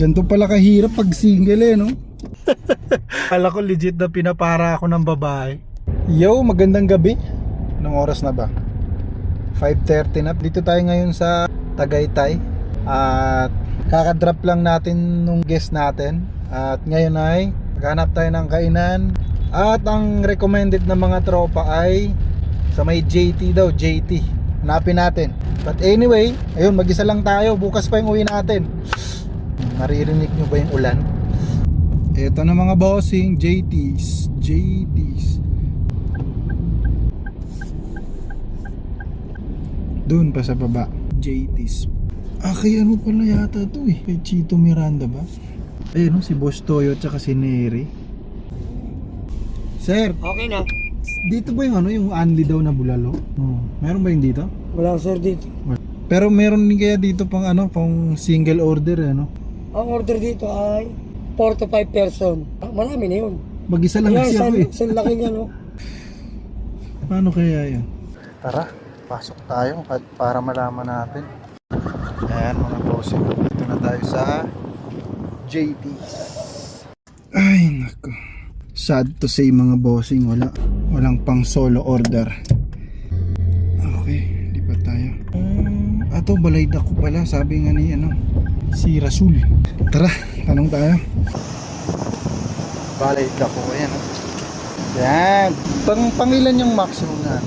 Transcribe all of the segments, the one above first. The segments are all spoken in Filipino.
Ganito pala kahirap pag single no? Kala ko legit na pinapara ako ng babae. Yo, magandang gabi. Anong oras na ba? 5:30 na. Dito tayo ngayon sa Tagaytay. At kakadrop lang natin nung guest natin. At ngayon ay maghanap tayo ng kainan. At ang recommended na mga tropa ay sa may JT daw, JT. Hanapin natin. But anyway, ayun, mag-isa lang tayo. Bukas pa yung uwi natin. Naririnig nyo ba yung ulan? Ito na mga bossing, JT's. Doon pa sa baba, JT's. Kay ano pala yata to eh. Kay Chito Miranda ba? Ayun, si Boss Toyo at saka si Neri. Sir, Okay na. dito ba yung yung Anli daw na bulalo? Meron ba yung dito? Wala sir dito. Pero meron din kaya dito pang pang single order Ang order dito ay 4 to 5 person. Marami na yun. Mag-isa lang kasi ako eh. Sa laki niya no. Paano kaya yan? Tara, pasok tayo para malaman natin. Ayan mga bossing, dito na tayo sa JT's. Ay nako, sad to say mga bossing, walang pang solo order. Okay, lipat tayo. Ato balay ko pala, sabi nga ni si Rasul. Tara, tanong tayo. Balay ko, ayan yan. Pangilan yung maximum na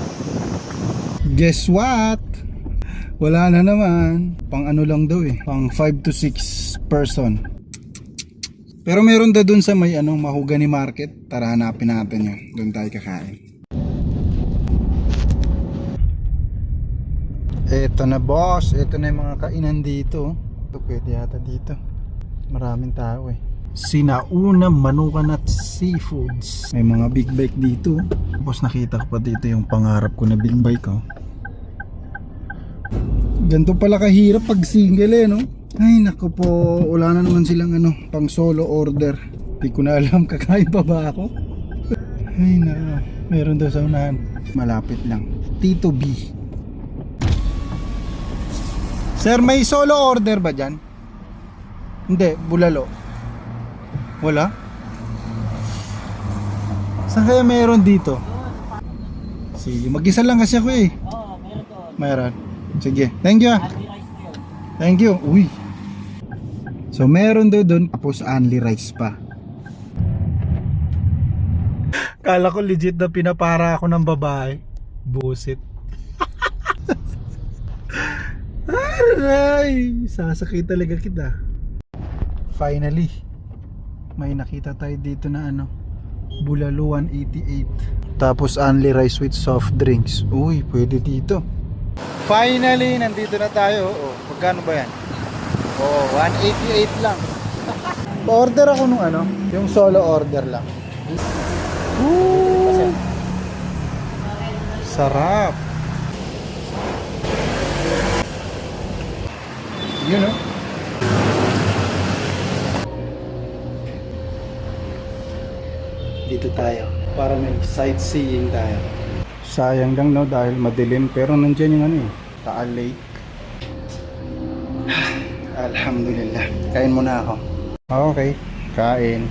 Guess what? Wala na naman. Pang lang daw eh. Pang 5 to 6 person. Pero meron daw dun sa may Mahogany Market. Tara, hanapin natin yun. Doon tayo kakain. Eto na boss. Eto na yung mga kainan dito. Ito pwede yata dito. Maraming tao eh. Sinauna Manukan at Seafoods. May mga big bike dito. Tapos nakita ko pa dito yung pangarap ko na big bike Ganito pala kahirap pag single no? Ay nako po, wala na naman silang pang solo order. Di ko na alam, kakain pa ba ako? Ay na, meron daw sa unahan. Malapit lang, Tito B. Sir, may solo order ba dyan? Hindi, bulalo. Wala? Saan kaya meron dito? Sige, mag-isa lang kasi ako eh. Oo, meron to. Meron. Sige, thank you. Thank you. Uy. So meron daw doon, tapos only rice pa. Kala ko legit na pinapara ako ng babae. Busit. Aray, sasakit talaga kita. Finally, may nakita tayo dito na bulalo 188. Tapos only rice with soft drinks. Uy, pwede dito. Finally, nandito na tayo. Magkano ba yan? 188 lang. Order ako nung yung solo order lang. Woo! Sarap. Yun dito tayo para may sightseeing tayo. Sayang lang dahil madilim, pero nandiyan yung Taal Lake. Alhamdulillah. Kain muna ako. Okay, kain.